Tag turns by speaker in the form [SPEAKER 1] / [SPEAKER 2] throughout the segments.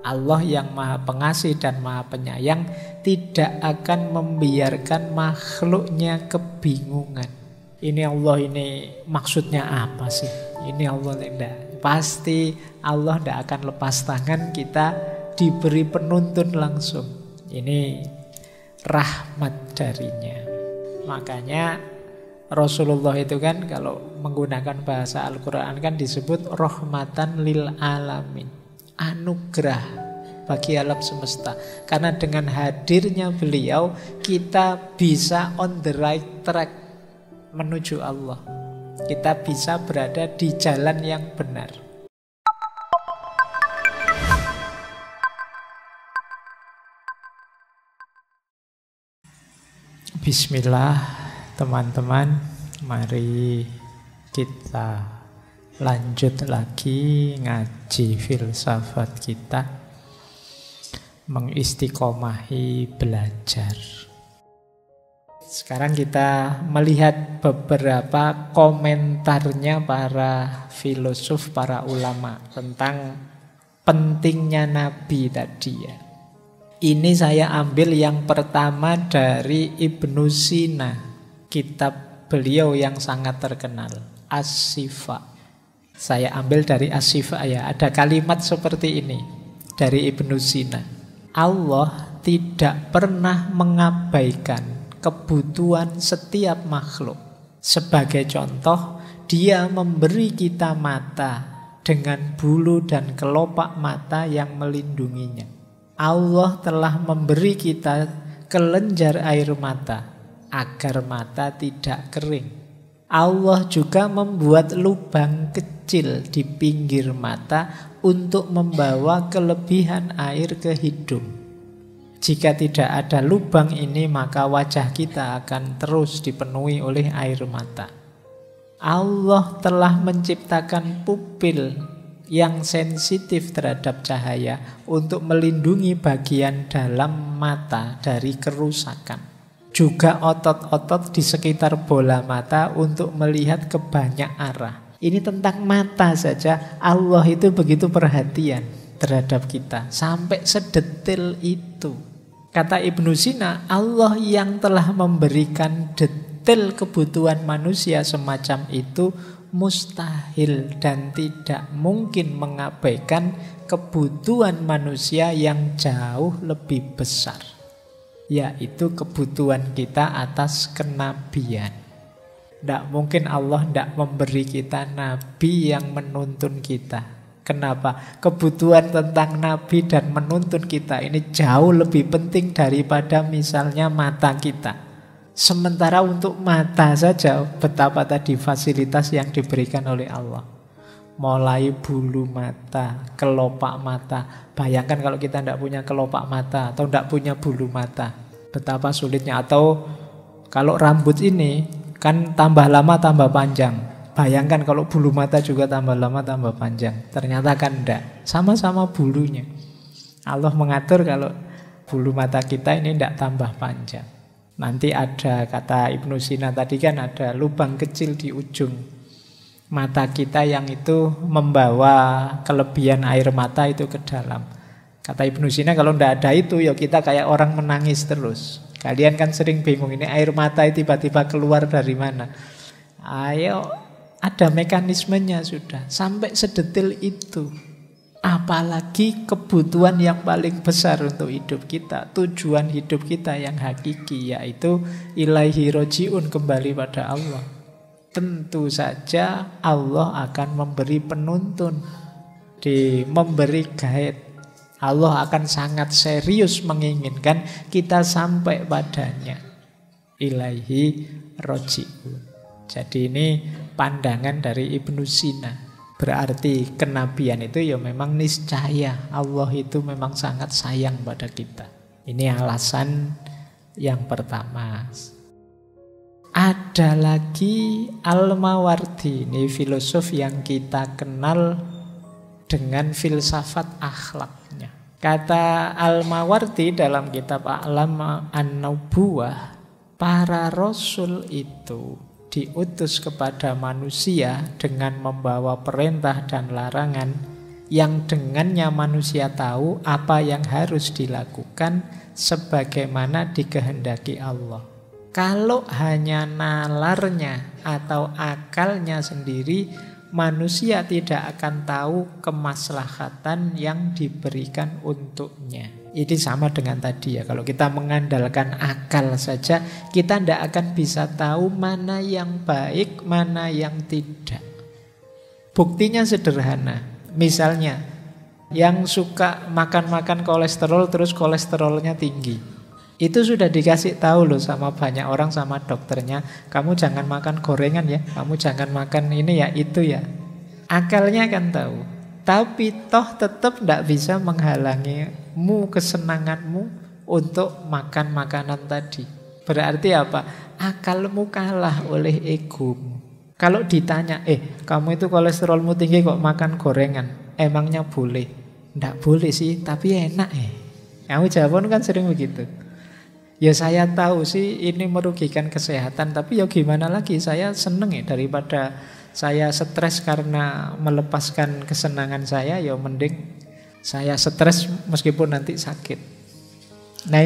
[SPEAKER 1] Allah yang maha pengasih dan maha penyayang tidak akan membiarkan makhluknya kebingungan. Ini Allah ini maksudnya apa sih? Ini Allah tidak. Pasti Allah tidak akan lepas tangan, kita diberi penuntun langsung. Ini rahmat darinya. Makanya Rasulullah itu kan kalau menggunakan bahasa Al-Quran kan disebut rahmatan lil alamin, anugerah bagi alam semesta. Karena dengan hadirnya beliau kita bisa on the right track menuju Allah. Kita bisa berada di jalan yang benar. Bismillah, teman-teman, mari kita lanjut lagi ngaji filsafat kita, mengistiqomahi belajar. Sekarang kita melihat beberapa komentarnya para filosof, para ulama tentang pentingnya Nabi tadi ya. Ini saya ambil yang pertama dari Ibnu Sina, kitab beliau yang sangat terkenal, As-Sifa. Saya ambil dari As-Sifa ya, ada kalimat seperti ini dari Ibnu Sina. Allah tidak pernah mengabaikan kebutuhan setiap makhluk. Sebagai contoh, Dia memberi kita mata dengan bulu dan kelopak mata yang melindunginya. Allah telah memberi kita kelenjar air mata agar mata tidak kering. Allah juga membuat lubang kecil di pinggir mata untuk membawa kelebihan air ke hidung. Jika tidak ada lubang ini, maka wajah kita akan terus dipenuhi oleh air mata. Allah telah menciptakan pupil yang sensitif terhadap cahaya untuk melindungi bagian dalam mata dari kerusakan. Juga otot-otot di sekitar bola mata untuk melihat ke banyak arah. Ini tentang mata saja, Allah itu begitu perhatian terhadap kita, sampai sedetil itu. Kata Ibnu Sina, Allah yang telah memberikan detail kebutuhan manusia semacam itu mustahil dan tidak mungkin mengabaikan kebutuhan manusia yang jauh lebih besar, yaitu kebutuhan kita atas kenabian. Tidak mungkin Allah tidak memberi kita nabi yang menuntun kita. Kenapa? Kebutuhan tentang nabi dan menuntun kita ini jauh lebih penting daripada misalnya mata kita. Sementara untuk mata saja, betapa tadi fasilitas yang diberikan oleh Allah. Mulai bulu mata, kelopak mata. Bayangkan kalau kita tidak punya kelopak mata atau tidak punya bulu mata, betapa sulitnya. Atau kalau rambut ini kan tambah lama tambah panjang. Bayangkan kalau bulu mata juga tambah lama tambah panjang. Ternyata kan tidak, sama-sama bulunya. Allah mengatur kalau bulu mata kita ini tidak tambah panjang. Nanti ada, kata Ibnu Sina tadi kan, ada lubang kecil di ujung mata kita yang itu membawa kelebihan air mata itu ke dalam. Kata Ibnu Sina, kalau tidak ada itu ya kita kayak orang menangis terus. Kalian kan sering bingung, ini air mata tiba-tiba keluar dari mana. Ayo, ada mekanismenya sudah, sampai sedetil itu. Apalagi kebutuhan yang paling besar untuk hidup kita, tujuan hidup kita yang hakiki, yaitu ilaihi roji'un, kembali pada Allah. Tentu saja Allah akan memberi penuntun, memberi guide. Allah akan sangat serius menginginkan kita sampai padanya. Ilaihi roji'un. Jadi ini pandangan dari Ibnu Sina. Berarti kenabian itu ya memang niscaya Allah itu memang sangat sayang pada kita. Ini alasan yang pertama. Ada lagi Al-Mawardi, ini filosof yang kita kenal dengan filsafat akhlaknya. Kata Al-Mawardi dalam kitab A'lam an-Nubuwah, para rasul itu diutus kepada manusia dengan membawa perintah dan larangan yang dengannya manusia tahu apa yang harus dilakukan sebagaimana dikehendaki Allah. Kalau hanya nalarnya atau akalnya sendiri, manusia tidak akan tahu kemaslahatan yang diberikan untuknya. Ini sama dengan tadi ya, kalau kita mengandalkan akal saja, kita tidak akan bisa tahu mana yang baik, mana yang tidak. Buktinya sederhana. Misalnya, yang suka makan-makan kolesterol terus kolesterolnya tinggi. Itu sudah dikasih tahu loh sama banyak orang, sama dokternya. Kamu jangan makan gorengan ya, kamu jangan makan ini ya, itu ya. Akalnya kan tahu. Tapi toh tetap tidak bisa menghalangimu kesenanganmu untuk makan makanan tadi. Berarti apa? Akalmu kalah oleh egomu. Kalau ditanya, kamu itu kolesterolmu tinggi kok makan gorengan, emangnya boleh? Nggak boleh sih, tapi enak Kamu jawaban kan sering begitu. Ya saya tahu sih ini merugikan kesehatan, tapi ya gimana lagi, saya seneng daripada saya stres karena melepaskan kesenangan saya, ya mending saya stres meskipun nanti sakit. Nah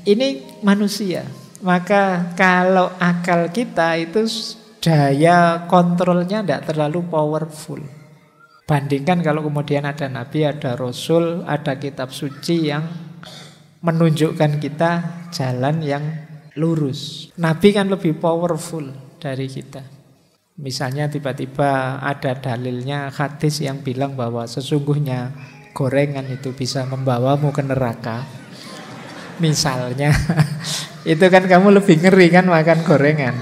[SPEAKER 1] ini manusia. Maka kalau akal kita itu daya kontrolnya tidak terlalu powerful. Bandingkan kalau kemudian ada nabi, ada rasul, ada kitab suci yang menunjukkan kita jalan yang lurus. Nabi kan lebih powerful dari kita. Misalnya tiba-tiba ada dalilnya hadis yang bilang bahwa sesungguhnya gorengan itu bisa membawamu ke neraka. Misalnya, itu kan kamu lebih ngeri kan makan gorengan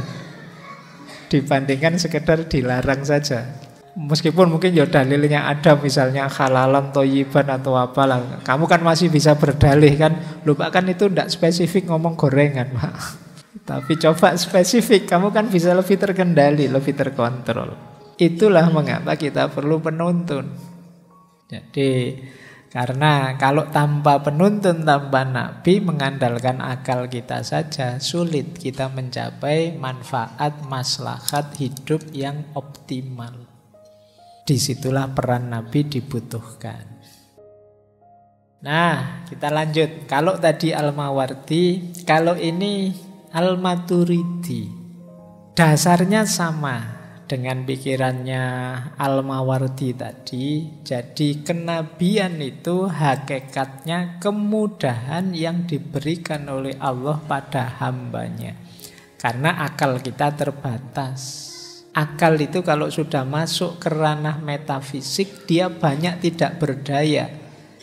[SPEAKER 1] dibandingkan sekedar dilarang saja. Meskipun mungkin ya dalilnya ada, misalnya halalan thayyiban atau apalah, kamu kan masih bisa berdalih kan. Lupa kan itu tidak spesifik ngomong gorengan, Pak. Tapi coba spesifik, kamu kan bisa lebih terkendali, lebih terkontrol. Itulah mengapa kita perlu penuntun. Jadi karena kalau tanpa penuntun, tanpa nabi, mengandalkan akal kita saja, sulit kita mencapai manfaat maslahat hidup yang optimal. Disitulah peran nabi dibutuhkan. Nah, kita lanjut. Kalau tadi Al-Mawardi, kalau ini Al-Maturidi. Dasarnya sama dengan pikirannya Al-Mawardi tadi. Jadi kenabian itu hakikatnya kemudahan yang diberikan oleh Allah pada hambanya. Karena akal kita terbatas. Akal itu kalau sudah masuk ke ranah metafisik, dia banyak tidak berdaya.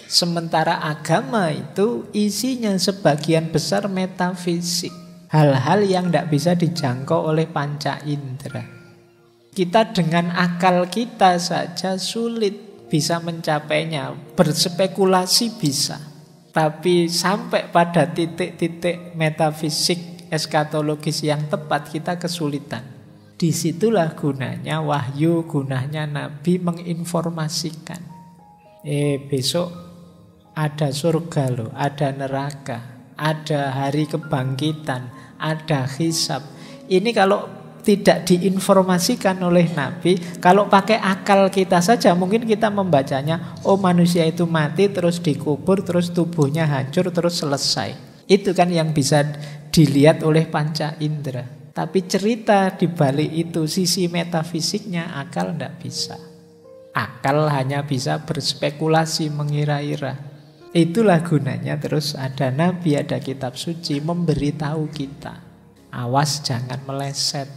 [SPEAKER 1] Sementara agama itu isinya sebagian besar metafisik. Hal-hal yang tidak bisa dijangkau oleh panca indera. Kita dengan akal kita saja sulit bisa mencapainya. Berspekulasi bisa, tapi sampai pada titik-titik metafisik eskatologis yang tepat kita kesulitan. Disitulah gunanya wahyu, gunanya nabi menginformasikan. Besok ada surga loh, ada neraka, ada hari kebangkitan, ada hisab. Ini kalau tidak diinformasikan oleh nabi, kalau pakai akal kita saja mungkin kita membacanya, oh manusia itu mati terus dikubur, terus tubuhnya hancur, terus selesai. Itu kan yang bisa dilihat oleh panca indera. Tapi cerita di balik itu, sisi metafisiknya akal tidak bisa. Akal hanya bisa berspekulasi, mengira-ira. Itulah gunanya terus ada nabi, ada kitab suci memberitahu kita. Awas jangan meleset.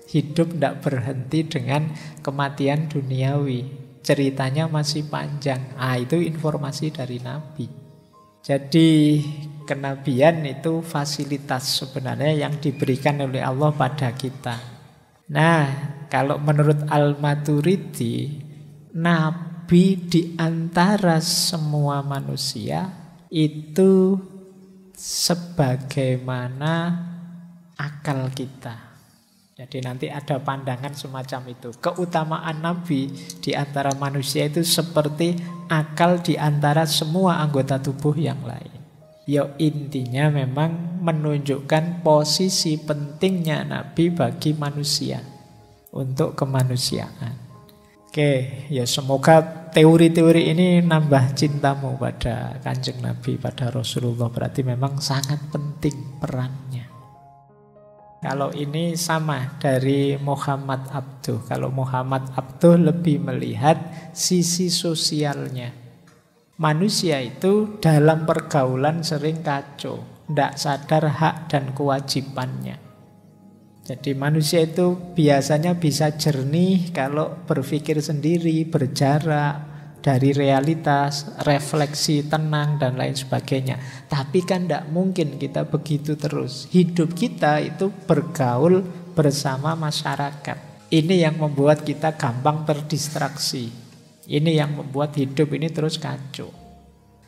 [SPEAKER 1] Hidup tidak berhenti dengan kematian duniawi. Ceritanya masih panjang. Itu informasi dari nabi. Jadi kenabian itu fasilitas sebenarnya yang diberikan oleh Allah pada kita. Nah, kalau menurut Al-Maturidi, nabi di antara semua manusia itu sebagaimana akal kita. Jadi nanti ada pandangan semacam itu. Keutamaan nabi di antara manusia itu seperti akal di antara semua anggota tubuh yang lain. Ya intinya memang menunjukkan posisi pentingnya nabi bagi manusia untuk kemanusiaan. Oke, ya semoga teori-teori ini nambah cintamu pada Kanjeng Nabi, pada Rasulullah. Berarti memang sangat penting perannya. Kalau ini sama dari Muhammad Abduh. Kalau Muhammad Abduh lebih melihat sisi sosialnya. Manusia itu dalam pergaulan sering kacau, tidak sadar hak dan kewajibannya. Jadi manusia itu biasanya bisa jernih kalau berpikir sendiri, berjarak dari realitas, refleksi, tenang, dan lain sebagainya. Tapi kan tidak mungkin kita begitu terus. Hidup kita itu bergaul bersama masyarakat. Ini yang membuat kita gampang terdistraksi. Ini yang membuat hidup ini terus kacau.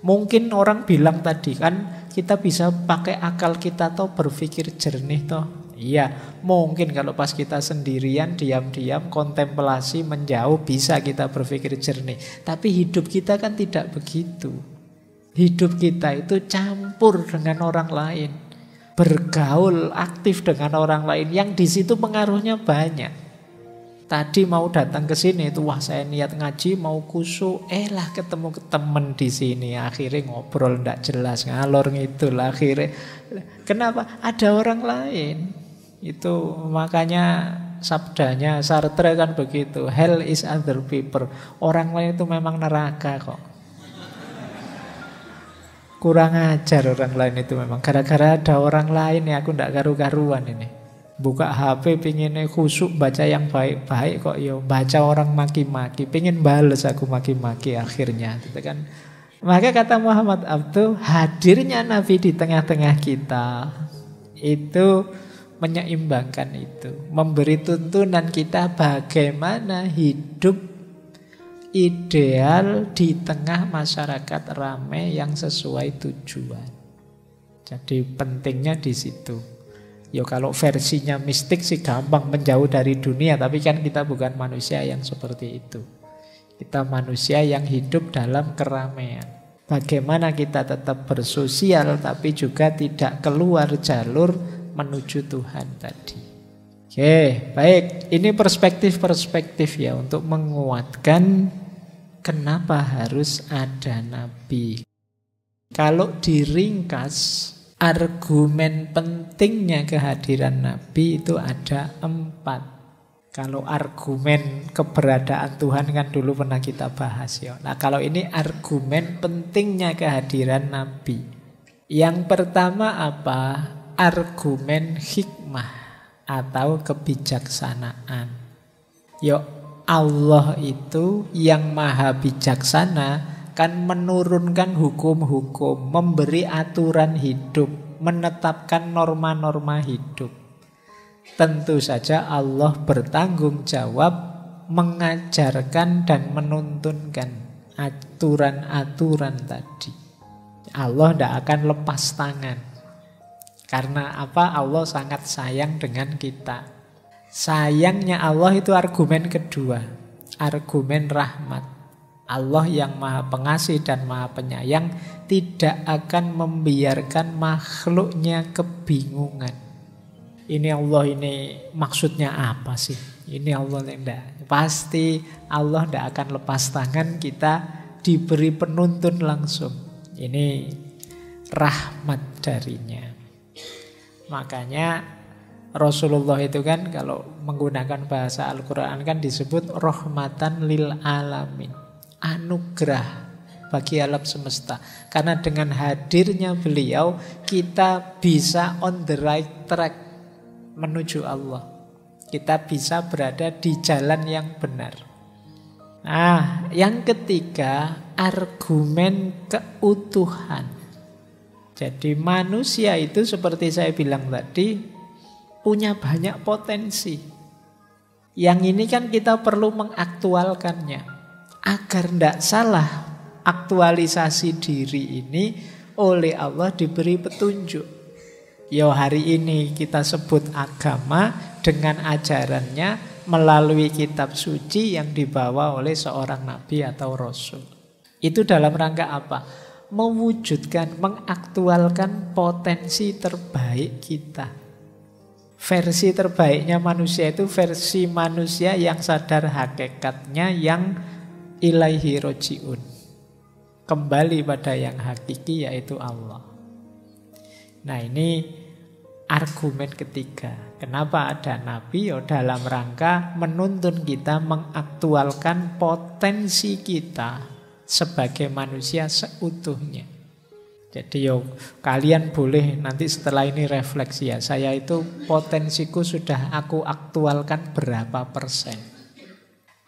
[SPEAKER 1] Mungkin orang bilang tadi kan kita bisa pakai akal kita toh, berpikir jernih toh. Iya, mungkin kalau pas kita sendirian, diam-diam, kontemplasi, menjauh, bisa kita berpikir jernih. Tapi hidup kita kan tidak begitu. Hidup kita itu campur dengan orang lain, bergaul aktif dengan orang lain, yang di situ pengaruhnya banyak. Tadi mau datang ke sini itu, wah saya niat ngaji, mau khusyuk, lah ketemu temen di sini, akhirnya ngobrol ndak jelas, ngalor ngidul akhirnya. Kenapa? Ada orang lain. Itu makanya sabdanya Sartre kan begitu, hell is other people. Orang lain itu memang neraka kok. Kurang ajar orang lain itu memang. Gara-gara ada orang lain ya aku ndak karu-karuan ini. Buka HP pinginnya khusyuk baca yang baik-baik kok yo baca orang maki-maki, pingin bales aku maki-maki akhirnya gitu kan. Maka kata Muhammad Abduh, hadirnya Nabi di tengah-tengah kita itu menyeimbangkan itu, memberi tuntunan kita bagaimana hidup ideal di tengah masyarakat ramai yang sesuai tujuan. Jadi pentingnya di situ. Ya kalau versinya mistik sih gampang, menjauh dari dunia, tapi kan kita bukan manusia yang seperti itu. Kita manusia yang hidup dalam keramaian. Bagaimana kita tetap bersosial tapi juga tidak keluar jalur menuju Tuhan tadi. Oke, baik. Ini perspektif-perspektif ya untuk menguatkan kenapa harus ada nabi. Kalau diringkas, argumen pentingnya kehadiran Nabi itu ada 4. Kalau argumen keberadaan Tuhan kan dulu pernah kita bahas ya. Nah kalau ini argumen pentingnya kehadiran Nabi. Yang pertama apa? Argumen hikmah atau kebijaksanaan. Yo, Allah itu yang maha bijaksana kan menurunkan hukum-hukum, memberi aturan hidup, menetapkan norma-norma hidup. Tentu saja Allah bertanggung jawab mengajarkan dan menuntunkan aturan-aturan tadi. Allah tidak akan lepas tangan. Karena apa? Allah sangat sayang dengan kita. Sayangnya Allah itu argumen kedua, argumen rahmat. Allah yang maha pengasih dan maha penyayang tidak akan membiarkan makhluknya kebingungan. Ini Allah ini maksudnya apa sih? Ini Allah tidak. Pasti Allah tidak akan lepas tangan, kita diberi penuntun langsung. Ini rahmat darinya. Makanya Rasulullah itu kan kalau menggunakan bahasa Al-Quran kan disebut rahmatan lil alamin. Anugerah bagi alam semesta. Karena dengan hadirnya beliau kita bisa on the right track menuju Allah. Kita bisa berada di jalan yang benar. Nah, yang ketiga, argumen keutuhan. Jadi manusia itu seperti saya bilang tadi punya banyak potensi. Yang ini kan kita perlu mengaktualkannya. Agar tidak salah, aktualisasi diri ini oleh Allah diberi petunjuk. Ya hari ini kita sebut agama dengan ajarannya melalui kitab suci yang dibawa oleh seorang nabi atau rasul. Itu dalam rangka apa? Mewujudkan, mengaktualkan potensi terbaik kita. Versi terbaiknya manusia itu versi manusia yang sadar hakikatnya, yang ilaihi roji'un, kembali pada yang hakiki, yaitu Allah. Nah, ini argumen ketiga. Kenapa ada nabi? Ya dalam rangka menuntun kita mengaktualkan potensi kita sebagai manusia seutuhnya. Jadi kalian boleh nanti setelah ini refleksi ya. Saya itu potensiku sudah aku aktualkan berapa persen.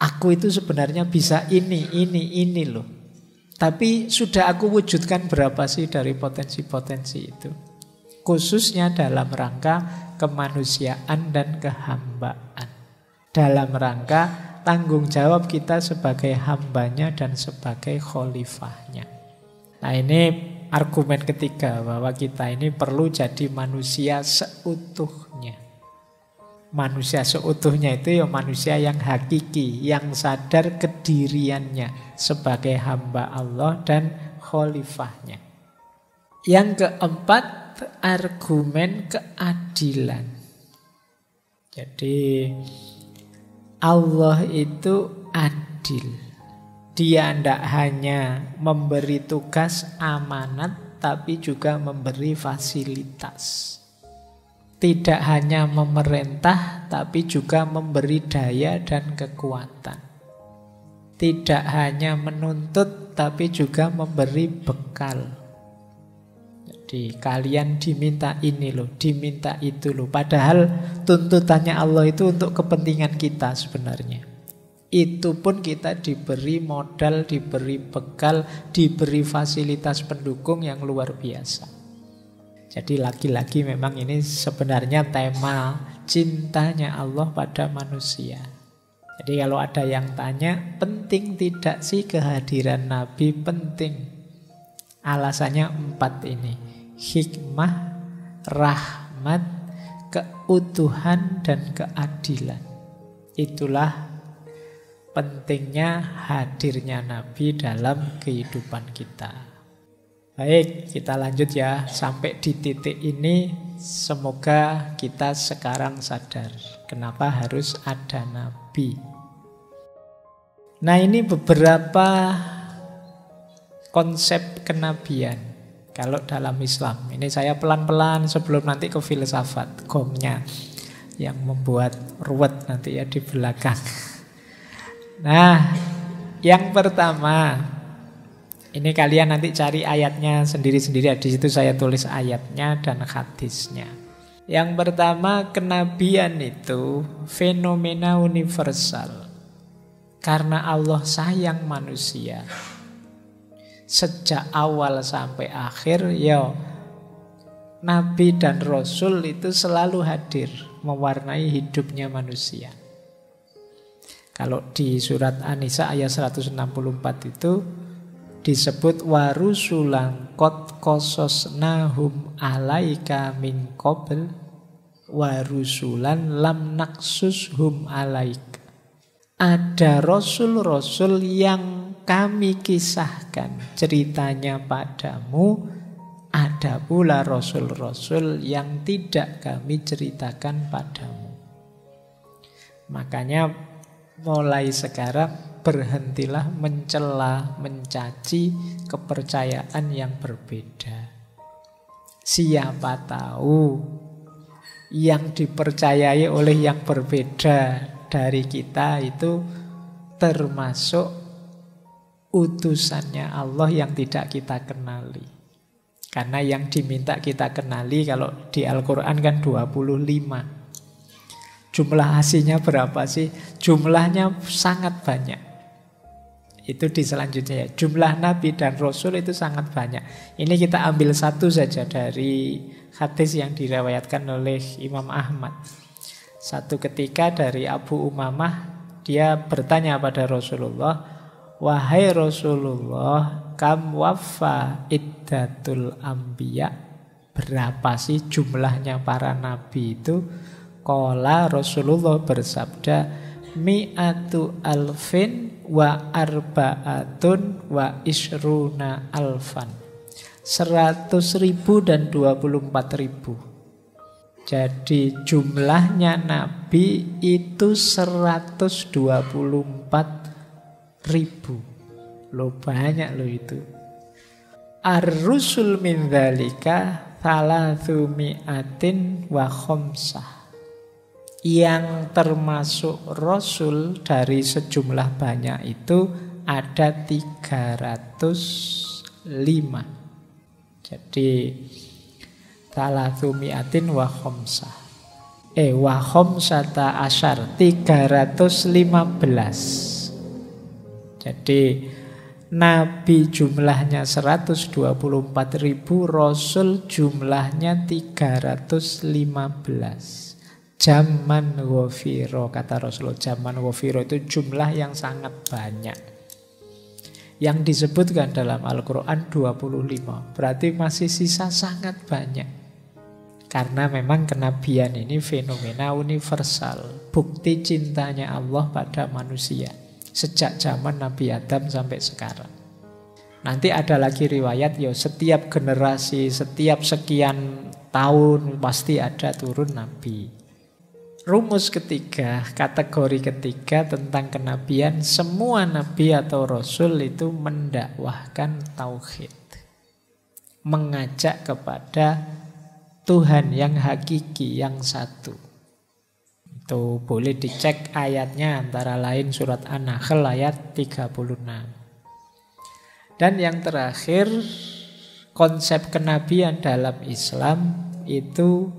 [SPEAKER 1] Aku itu sebenarnya bisa ini loh. Tapi sudah aku wujudkan berapa sih dari potensi-potensi itu. Khususnya dalam rangka kemanusiaan dan kehambaan. Dalam rangka tanggung jawab kita sebagai hambanya dan sebagai khalifahnya. Nah, ini argumen ketiga, bahwa kita ini perlu jadi manusia seutuhnya. Manusia seutuhnya itu ya manusia yang hakiki, yang sadar kediriannya sebagai hamba Allah dan khalifahnya. Yang keempat, argumen keadilan. Jadi Allah itu adil. Dia tidak hanya memberi tugas amanat, tapi juga memberi fasilitas. Tidak hanya memerintah, tapi juga memberi daya dan kekuatan. Tidak hanya menuntut, tapi juga memberi bekal. Jadi kalian diminta ini loh, diminta itu loh. Padahal tuntutannya Allah itu untuk kepentingan kita sebenarnya. Itu pun kita diberi modal, diberi bekal, diberi fasilitas pendukung yang luar biasa. Jadi lagi-lagi memang ini sebenarnya tema cintanya Allah pada manusia. Jadi kalau ada yang tanya, penting tidak sih kehadiran Nabi? Penting. Alasannya 4 ini. Hikmah, rahmat, keutuhan, dan keadilan. Itulah pentingnya hadirnya Nabi dalam kehidupan kita. Baik, kita lanjut ya. Sampai di titik ini, semoga kita sekarang sadar kenapa harus ada Nabi. Nah, ini beberapa konsep kenabian kalau dalam Islam. Ini saya pelan-pelan sebelum nanti ke filsafat, gomnya yang membuat ruwet nanti ya di belakang. Nah, yang pertama, ini kalian nanti cari ayatnya sendiri-sendiri. Di situ saya tulis ayatnya dan hadisnya. Yang pertama, kenabian itu fenomena universal. Karena Allah sayang manusia. Sejak awal sampai akhir, ya Nabi dan Rasul itu selalu hadir mewarnai hidupnya manusia. Kalau di surat An-Nisa ayat 164 itu disebut warusulan qad qasasnahum alaika min qabl warusulan lam naqsushum alaik. Ada rasul-rasul yang kami kisahkan ceritanya padamu, ada pula rasul-rasul yang tidak kami ceritakan padamu. Makanya mulai sekarang berhentilah mencela, mencaci kepercayaan yang berbeda. Siapa tahu yang dipercayai oleh yang berbeda dari kita itu termasuk utusannya Allah yang tidak kita kenali. Karena yang diminta kita kenali kalau di Al-Quran kan 25. Jumlah aslinya berapa sih? Jumlahnya sangat banyak. Itu di selanjutnya ya. Jumlah Nabi dan Rasul itu sangat banyak. Ini kita ambil satu saja dari hadis yang diriwayatkan oleh Imam Ahmad. Satu ketika dari Abu Umamah, dia bertanya pada Rasulullah, wahai Rasulullah, kam wafa iddatul anbiya, berapa sih jumlahnya para nabi itu? Qala, Rasulullah bersabda, mi'atu alfin wa arba'atun wa isruna alfan. 100.000 dan 24.000. Jadi jumlahnya nabi itu 124.000. Loh banyak loh itu. Ar-rusul min dzalika thalathumi'atin wa khamsah. Yang termasuk rasul dari sejumlah banyak itu ada 305. Jadi thalathumi'atin wa khamsah. Wa khamsata asyar 315. Jadi nabi jumlahnya 124.000, rasul jumlahnya 315. Zaman ghafiro, kata Rasulullah, zaman ghafiro itu jumlah yang sangat banyak. Yang disebutkan dalam Al-Quran 25. Berarti masih sisa sangat banyak. Karena memang kenabian ini fenomena universal. Bukti cintanya Allah pada manusia. Sejak zaman Nabi Adam sampai sekarang. Nanti ada lagi riwayat, setiap generasi, setiap sekian tahun pasti ada turun Nabi. Rumus ketiga, kategori ketiga tentang kenabian, semua nabi atau rasul itu mendakwahkan tauhid. Mengajak kepada Tuhan yang hakiki, yang satu. Itu boleh dicek ayatnya, antara lain surat An-Nahl ayat 36. Dan yang terakhir, konsep kenabian dalam Islam itu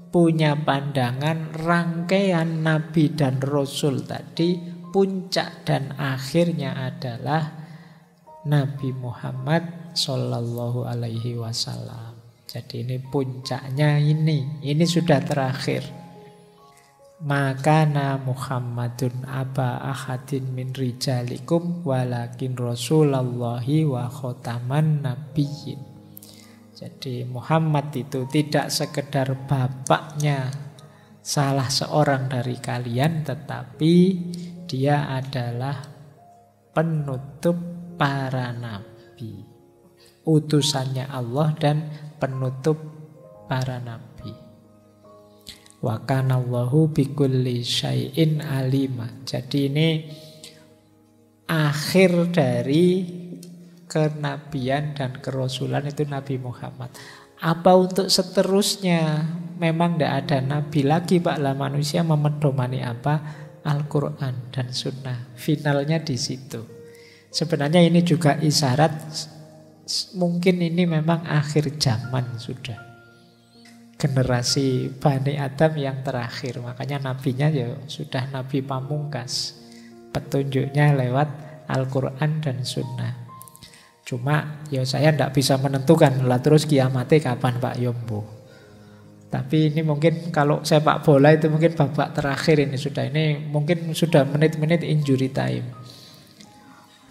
[SPEAKER 1] punya pandangan rangkaian nabi dan rasul tadi, puncak dan akhirnya adalah Nabi Muhammad Sallallahu Alaihi Wasallam. Jadi ini puncaknya, ini sudah terakhir. Makana Muhammadun aba ahadin min rijalikum walakin Rasulullahi wa khotaman nabiyyin. Jadi Muhammad itu tidak sekedar bapaknya salah seorang dari kalian, tetapi dia adalah penutup para nabi, utusannya Allah dan penutup para nabi. Wa kana Allahu bikulli syai'in alima. Jadi ini akhir dari kenabian dan kerasulan itu Nabi Muhammad. Apa untuk seterusnya? Memang tidak ada nabi lagi, Pak. Lah manusia memedomani apa? Al-Quran dan Sunnah. Finalnya di situ. Sebenarnya ini juga isyarat mungkin ini memang akhir zaman sudah. Generasi Bani Adam yang terakhir. Makanya nabinya sudah nabi pamungkas. Petunjuknya lewat Al-Quran dan Sunnah. Cuma saya tidak bisa menentukan lah terus kiamatnya kapan Pak Yombo. Tapi ini mungkin kalau sepak bola itu mungkin babak terakhir ini sudah. Ini mungkin sudah menit-menit injury time.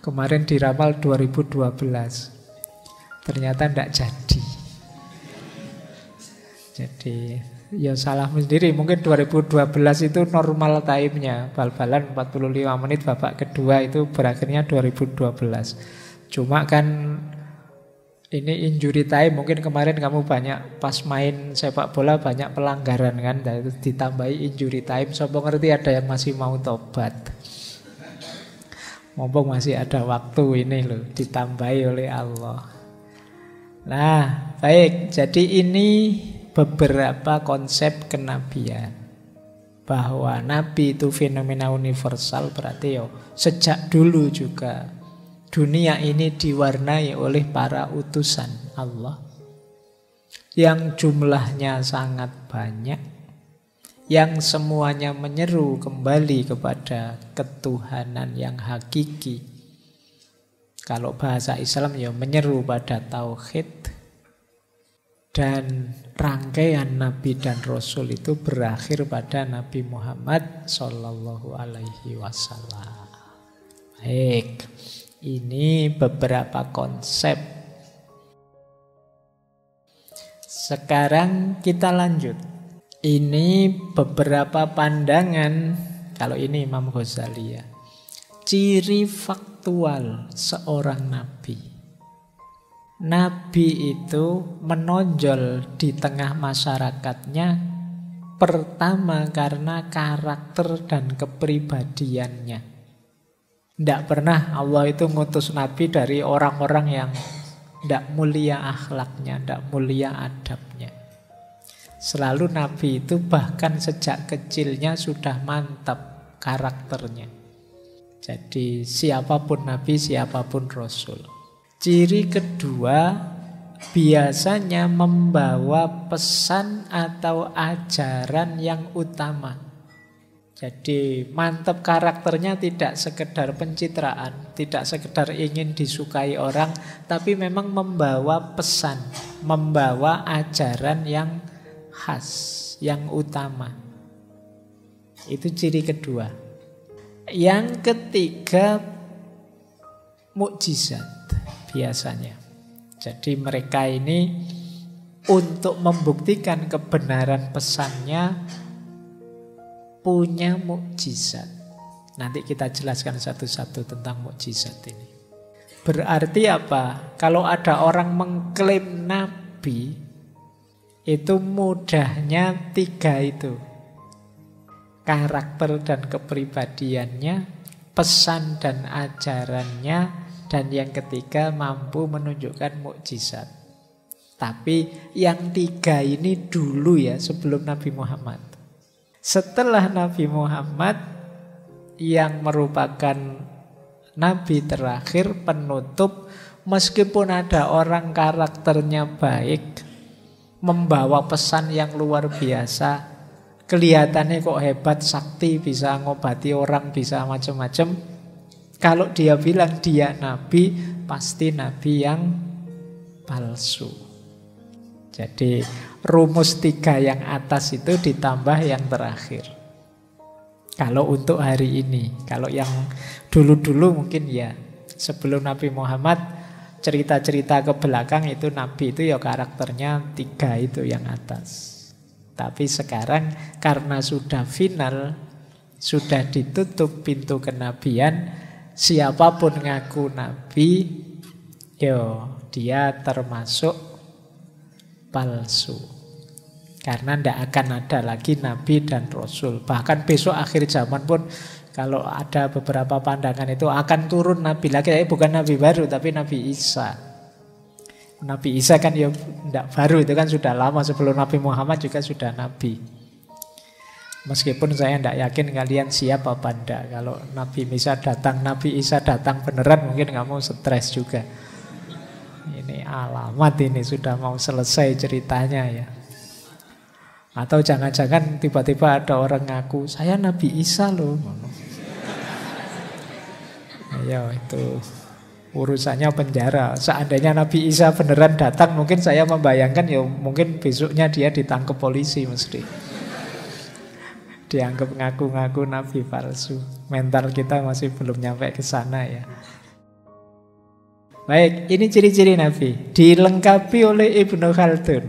[SPEAKER 1] Kemarin diramal 2012. Ternyata tidak jadi. Jadi salah sendiri. Mungkin 2012 itu normal time-nya. Bal-balan 45 menit babak kedua itu berakhirnya 2012. Cuma kan ini injury time, mungkin kemarin kamu banyak pas main sepak bola banyak pelanggaran kan, dan itu ditambahi injury time. Sopo ngerti ada yang masih mau tobat. Mumpung masih ada waktu ini loh, ditambahi oleh Allah. Nah, baik. Jadi ini beberapa konsep kenabian. Bahwa nabi itu fenomena universal, berarti sejak dulu juga dunia ini diwarnai oleh para utusan Allah yang jumlahnya sangat banyak, yang semuanya menyeru kembali kepada ketuhanan yang hakiki. Kalau bahasa Islam menyeru pada tauhid. Dan rangkaian nabi dan rasul itu berakhir pada Nabi Muhammad Sallallahu Alaihi Wasallam. Baik. Ini beberapa konsep. Sekarang kita lanjut. Ini beberapa pandangan. Kalau ini Imam Ghazali ciri faktual seorang nabi. Nabi itu menonjol di tengah masyarakatnya Pertama karena karakter dan kepribadiannya. Tidak pernah Allah itu ngutus Nabi dari orang-orang yang tidak mulia akhlaknya, tidak mulia adabnya. Selalu Nabi itu bahkan sejak kecilnya sudah mantap karakternya. Jadi siapapun Nabi, siapapun Rasul. Ciri kedua, biasanya membawa pesan atau ajaran yang utama. Jadi mantap karakternya tidak sekedar pencitraan, tidak sekedar ingin disukai orang, tapi memang membawa pesan, membawa ajaran yang khas, yang utama. Itu ciri kedua. Yang ketiga, mukjizat biasanya. Jadi mereka ini untuk membuktikan kebenaran pesannya punya mukjizat. Nanti kita jelaskan satu-satu tentang mukjizat ini. Berarti apa? Kalau ada orang mengklaim nabi, itu mudahnya tiga itu. Karakter dan kepribadiannya, pesan dan ajarannya, dan yang ketiga mampu menunjukkan mukjizat. Tapi yang tiga ini dulu ya, sebelum Nabi Muhammad. Setelah Nabi Muhammad yang merupakan Nabi terakhir, penutup, meskipun ada orang karakternya baik, membawa pesan yang luar biasa, kelihatannya kok hebat, sakti, bisa ngobati orang, bisa macam-macam. Kalau dia bilang dia nabi, pasti nabi yang palsu. Jadi rumus tiga yang atas itu ditambah yang terakhir. Kalau untuk hari ini, kalau yang dulu-dulu mungkin ya sebelum Nabi Muhammad, cerita-cerita ke belakang itu nabi itu ya karakternya tiga itu yang atas. Tapi sekarang karena sudah final, sudah ditutup pintu kenabian, siapapun ngaku nabi, yo dia termasuk palsu. Karena tidak akan ada lagi nabi dan rasul. Bahkan besok akhir zaman pun kalau ada beberapa pandangan itu akan turun nabi lagi, bukan nabi baru tapi Nabi Isa. Nabi Isa kan ya tidak baru, itu kan sudah lama, sebelum Nabi Muhammad juga sudah nabi. Meskipun saya tidak yakin kalian siap apa enggak. Kalau Nabi Isa datang beneran, mungkin kamu stres juga. Ini alamat, ini sudah mau selesai ceritanya ya. Atau jangan-jangan tiba-tiba ada orang ngaku, saya Nabi Isa loh. Ayo itu urusannya penjara. Seandainya Nabi Isa beneran datang, mungkin saya membayangkan ya mungkin besoknya dia ditangkap polisi mesti. Dianggap ngaku-ngaku nabi palsu. Mental kita masih belum nyampe ke sana ya. Baik, ini ciri-ciri nabi. Dilengkapi oleh Ibnu Khaldun.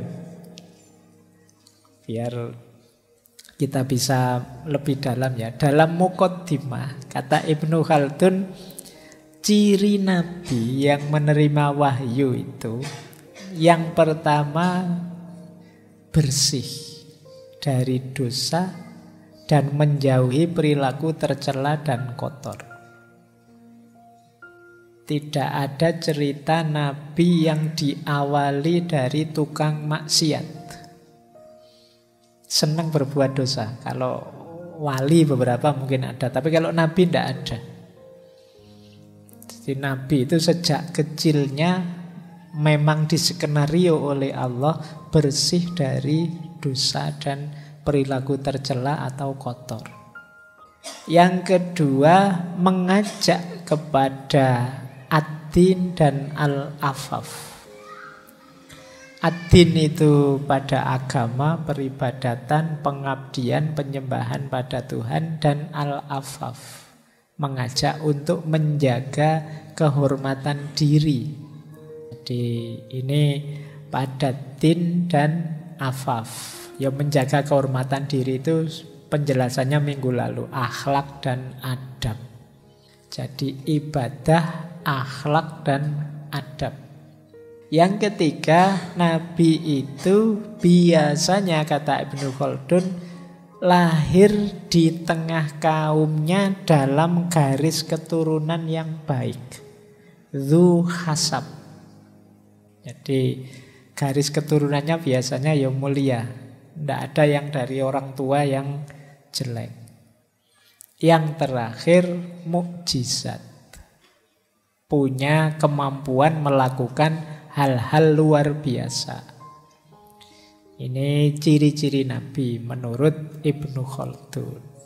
[SPEAKER 1] Biar kita bisa lebih dalam ya. Dalam Muqaddimah, kata Ibnu Khaldun, ciri nabi yang menerima wahyu itu, yang pertama bersih dari dosa dan menjauhi perilaku tercela dan kotor. Tidak ada cerita nabi yang diawali dari tukang maksiat, senang berbuat dosa. Kalau wali beberapa mungkin ada, tapi kalau nabi tidak ada. Jadi nabi itu sejak kecilnya memang diskenario oleh Allah bersih dari dosa dan perilaku tercela atau kotor. Yang kedua, mengajak kepada ad-din dan al-afaf. Ad-din itu pada agama, peribadatan, pengabdian, penyembahan pada Tuhan, dan al-afaf, mengajak untuk menjaga kehormatan diri. Jadi ini pada din dan afaf. Ya, menjaga kehormatan diri itu penjelasannya minggu lalu, akhlak dan adab. Jadi ibadah, akhlak dan adab. Yang ketiga, nabi itu biasanya kata Ibnu Khaldun lahir di tengah kaumnya dalam garis keturunan yang baik. Dzu hasab. Jadi garis keturunannya biasanya ya mulia. Tidak ada yang dari orang tua yang jelek. Yang terakhir mukjizat. Punya kemampuan melakukan hal-hal luar biasa. Ini ciri-ciri Nabi menurut Ibnu Khaldun.